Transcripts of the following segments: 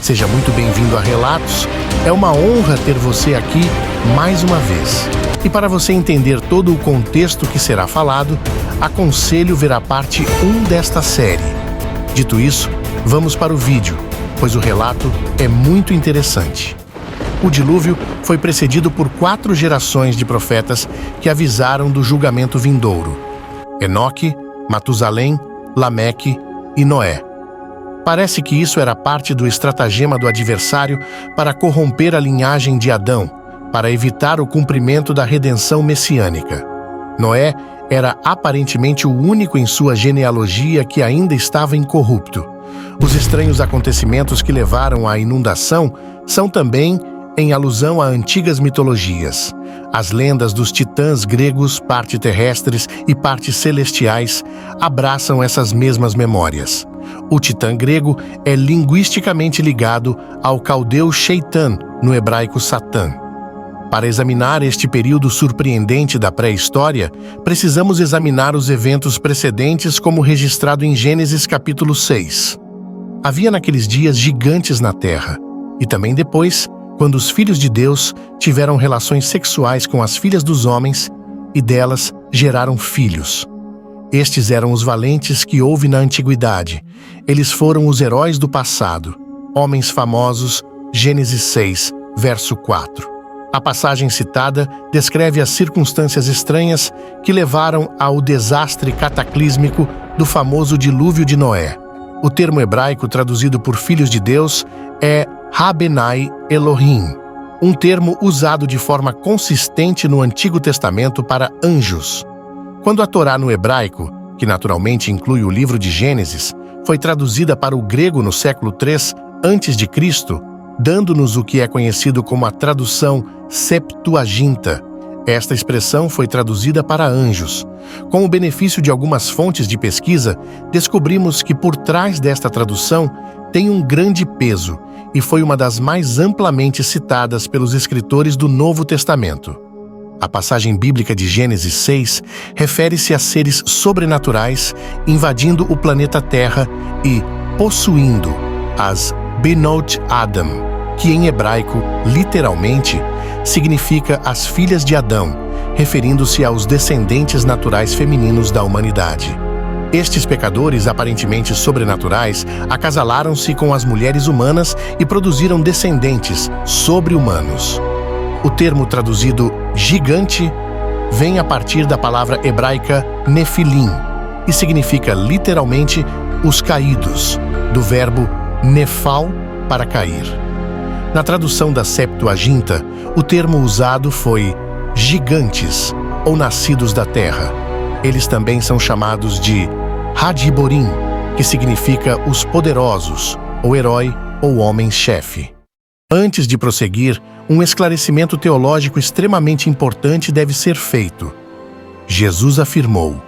Seja muito bem-vindo a Relatos. É uma honra ter você aqui mais uma vez. E para você entender todo o contexto que será falado, aconselho ver a parte 1 desta série. Dito isso, vamos para o vídeo, pois o relato é muito interessante. O dilúvio foi precedido por 4 gerações de profetas que avisaram do julgamento vindouro: Enoque, Matusalém, Lameque e Noé. Parece que isso era parte do estratagema do adversário para corromper a linhagem de Adão, para evitar o cumprimento da redenção messiânica. Noé era aparentemente o único em sua genealogia que ainda estava incorrupto. Os estranhos acontecimentos que levaram à inundação são também em alusão a antigas mitologias. As lendas dos titãs gregos, parte terrestres e parte celestiais, abraçam essas mesmas memórias. O titã grego é linguisticamente ligado ao caldeu Sheitan, no hebraico Satã. Para examinar este período surpreendente da pré-história, precisamos examinar os eventos precedentes como registrado em Gênesis capítulo 6. Havia naqueles dias gigantes na terra, e também depois, quando os filhos de Deus tiveram relações sexuais com as filhas dos homens, e delas geraram filhos. Estes eram os valentes que houve na antiguidade. Eles foram os heróis do passado, homens famosos, Gênesis 6, verso 4. A passagem citada descreve as circunstâncias estranhas que levaram ao desastre cataclísmico do famoso dilúvio de Noé. O termo hebraico traduzido por filhos de Deus é Rabenai Elohim, um termo usado de forma consistente no Antigo Testamento para anjos. Quando a Torá no hebraico, que naturalmente inclui o livro de Gênesis, foi traduzida para o grego no século III a.C., dando-nos o que é conhecido como a tradução Septuaginta. Esta expressão foi traduzida para anjos. Com o benefício de algumas fontes de pesquisa, descobrimos que por trás desta tradução tem um grande peso e foi uma das mais amplamente citadas pelos escritores do Novo Testamento. A passagem bíblica de Gênesis 6 refere-se a seres sobrenaturais invadindo o planeta Terra e possuindo as Benot Adam, que em hebraico, literalmente, significa as filhas de Adão, referindo-se aos descendentes naturais femininos da humanidade. Estes pecadores aparentemente sobrenaturais acasalaram-se com as mulheres humanas e produziram descendentes sobre-humanos. O termo traduzido gigante vem a partir da palavra hebraica nefilim e significa literalmente os caídos, do verbo nefal, para cair. Na tradução da Septuaginta, o termo usado foi gigantes ou nascidos da terra. Eles também são chamados de Hadiborim, que significa os poderosos, ou herói ou homem-chefe. Antes de prosseguir, um esclarecimento teológico extremamente importante deve ser feito. Jesus afirmou: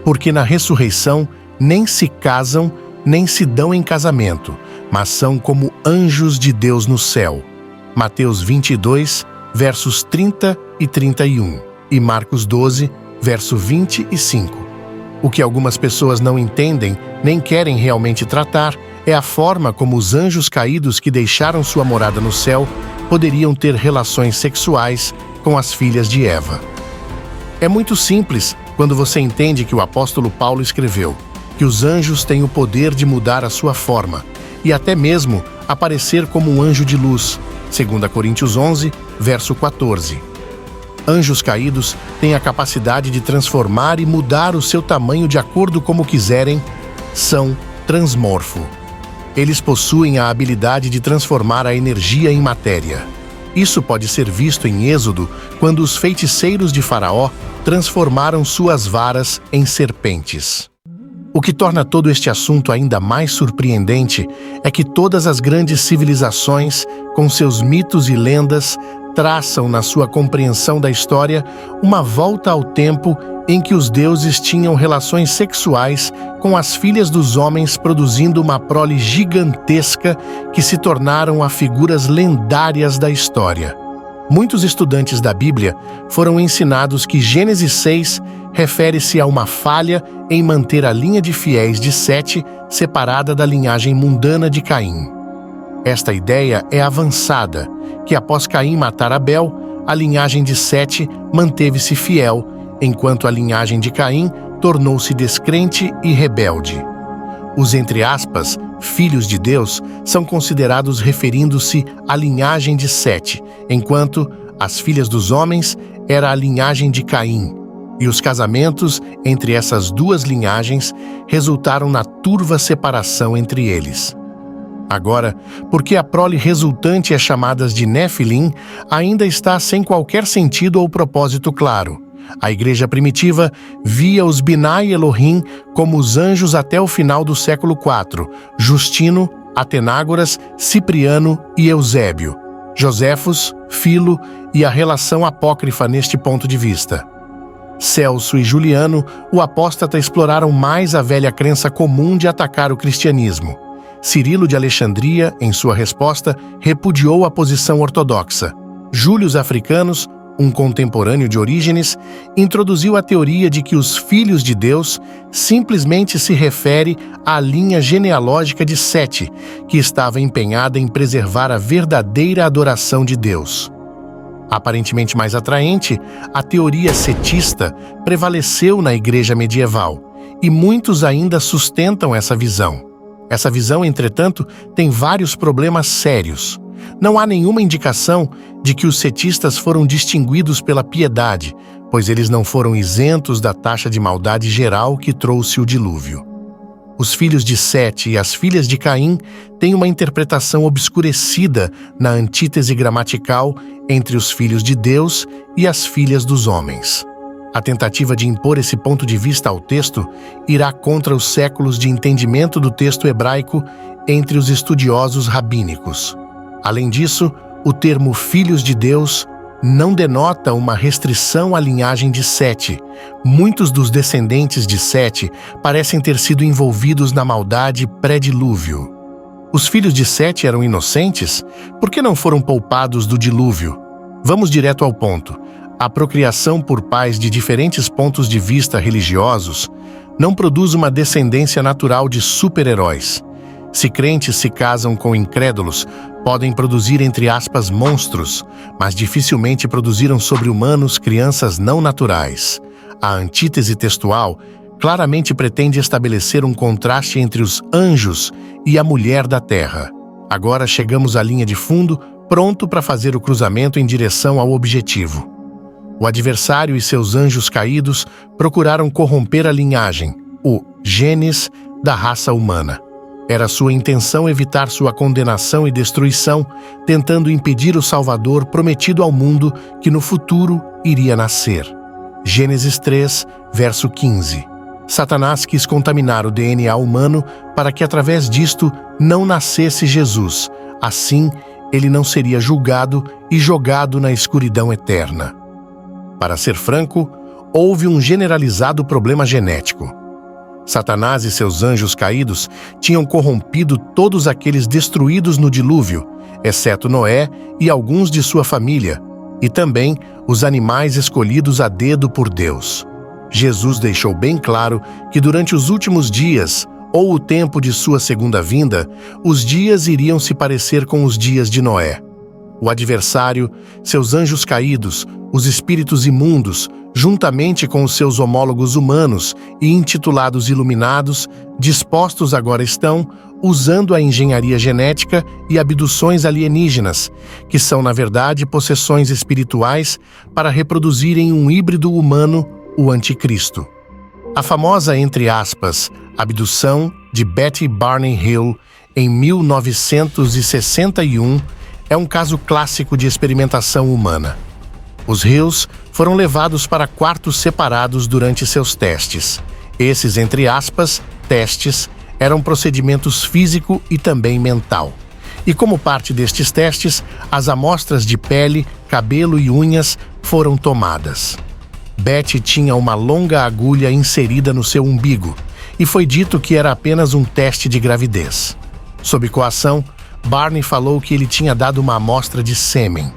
porque na ressurreição nem se casam, nem se dão em casamento, mas são como anjos de Deus no céu. Mateus 22, versos 30 e 31, e Marcos 12, verso 25. O que algumas pessoas não entendem, nem querem realmente tratar, é a forma como os anjos caídos que deixaram sua morada no céu poderiam ter relações sexuais com as filhas de Eva. É muito simples quando você entende que o apóstolo Paulo escreveu que os anjos têm o poder de mudar a sua forma e até mesmo aparecer como um anjo de luz, 2 Coríntios 11, verso 14. Anjos caídos têm a capacidade de transformar e mudar o seu tamanho de acordo como quiserem, são transmorfo. Eles possuem a habilidade de transformar a energia em matéria. Isso pode ser visto em Êxodo, quando os feiticeiros de Faraó transformaram suas varas em serpentes. O que torna todo este assunto ainda mais surpreendente é que todas as grandes civilizações, com seus mitos e lendas, traçam na sua compreensão da história uma volta ao tempo em que os deuses tinham relações sexuais com as filhas dos homens, produzindo uma prole gigantesca que se tornaram as figuras lendárias da história. Muitos estudantes da Bíblia foram ensinados que Gênesis 6 refere-se a uma falha em manter a linha de fiéis de Sete separada da linhagem mundana de Caim. Esta ideia é avançada, que após Caim matar Abel, a linhagem de Sete manteve-se fiel, enquanto a linhagem de Caim tornou-se descrente e rebelde. Os, entre aspas, filhos de Deus são considerados referindo-se à linhagem de Sete, enquanto as filhas dos homens era a linhagem de Caim. E os casamentos entre essas duas linhagens resultaram na turva separação entre eles. Agora, porque a prole resultante é chamada de Nefilim, ainda está sem qualquer sentido ou propósito claro. A igreja primitiva via os Binai Elohim como os anjos até o final do século IV, Justino, Atenágoras, Cipriano e Eusébio, Joséfos, Filo e a relação apócrifa neste ponto de vista. Celso e Juliano, o apóstata, exploraram mais a velha crença comum de atacar o cristianismo. Cirilo de Alexandria, em sua resposta, repudiou a posição ortodoxa. Július Africanus, um contemporâneo de Orígenes, introduziu a teoria de que os filhos de Deus simplesmente se refere à linha genealógica de Sete, que estava empenhada em preservar a verdadeira adoração de Deus. Aparentemente mais atraente, a teoria setista prevaleceu na igreja medieval, e muitos ainda sustentam essa visão. Essa visão, entretanto, tem vários problemas sérios. Não há nenhuma indicação de que os setistas foram distinguidos pela piedade, pois eles não foram isentos da taxa de maldade geral que trouxe o dilúvio. Os filhos de Sete e as filhas de Caim têm uma interpretação obscurecida na antítese gramatical entre os filhos de Deus e as filhas dos homens. A tentativa de impor esse ponto de vista ao texto irá contra os séculos de entendimento do texto hebraico entre os estudiosos rabínicos. Além disso, o termo filhos de Deus não denota uma restrição à linhagem de Sete. Muitos dos descendentes de Sete parecem ter sido envolvidos na maldade pré-dilúvio. Os filhos de Sete eram inocentes? Por que não foram poupados do dilúvio? Vamos direto ao ponto. A procriação por pais de diferentes pontos de vista religiosos não produz uma descendência natural de super-heróis. Se crentes se casam com incrédulos, podem produzir, entre aspas, monstros, mas dificilmente produziram sobre-humanos crianças não naturais. A antítese textual claramente pretende estabelecer um contraste entre os anjos e a mulher da terra. Agora chegamos à linha de fundo, pronto para fazer o cruzamento em direção ao objetivo. O adversário e seus anjos caídos procuraram corromper a linhagem, o genes da raça humana. Era sua intenção evitar sua condenação e destruição, tentando impedir o Salvador prometido ao mundo que no futuro iria nascer. Gênesis 3, verso 15. Satanás quis contaminar o DNA humano para que através disto não nascesse Jesus. Assim, ele não seria julgado e jogado na escuridão eterna. Para ser franco, houve um generalizado problema genético. Satanás e seus anjos caídos tinham corrompido todos aqueles destruídos no dilúvio, exceto Noé e alguns de sua família, e também os animais escolhidos a dedo por Deus. Jesus deixou bem claro que durante os últimos dias, ou o tempo de sua segunda vinda, os dias iriam se parecer com os dias de Noé. O adversário, seus anjos caídos, os espíritos imundos, juntamente com os seus homólogos humanos e intitulados iluminados, dispostos agora estão, usando a engenharia genética e abduções alienígenas, que são, na verdade, possessões espirituais, para reproduzirem um híbrido humano, o Anticristo. A famosa, entre aspas, abdução de Betty Barney Hill, em 1961, é um caso clássico de experimentação humana. Os Hills foram levados para quartos separados durante seus testes. Esses, entre aspas, testes, eram procedimentos físico e também mental. E como parte destes testes, as amostras de pele, cabelo e unhas foram tomadas. Betty tinha uma longa agulha inserida no seu umbigo, e foi dito que era apenas um teste de gravidez. Sob coação, Barney falou que ele tinha dado uma amostra de sêmen.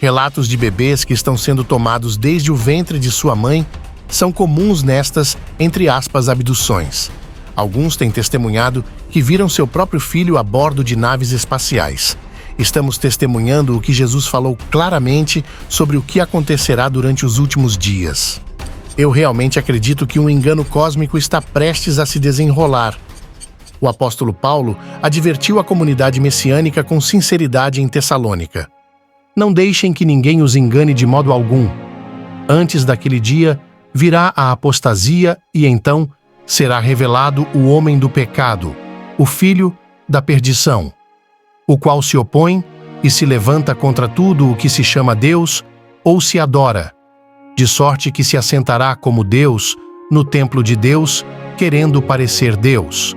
Relatos de bebês que estão sendo tomados desde o ventre de sua mãe são comuns nestas, entre aspas, abduções. Alguns têm testemunhado que viram seu próprio filho a bordo de naves espaciais. Estamos testemunhando o que Jesus falou claramente sobre o que acontecerá durante os últimos dias. Eu realmente acredito que um engano cósmico está prestes a se desenrolar. O apóstolo Paulo advertiu a comunidade messiânica com sinceridade em Tessalônica. Não deixem que ninguém os engane de modo algum. Antes daquele dia, virá a apostasia e então será revelado o homem do pecado, o filho da perdição, o qual se opõe e se levanta contra tudo o que se chama Deus ou se adora, de sorte que se assentará como Deus no templo de Deus, querendo parecer Deus.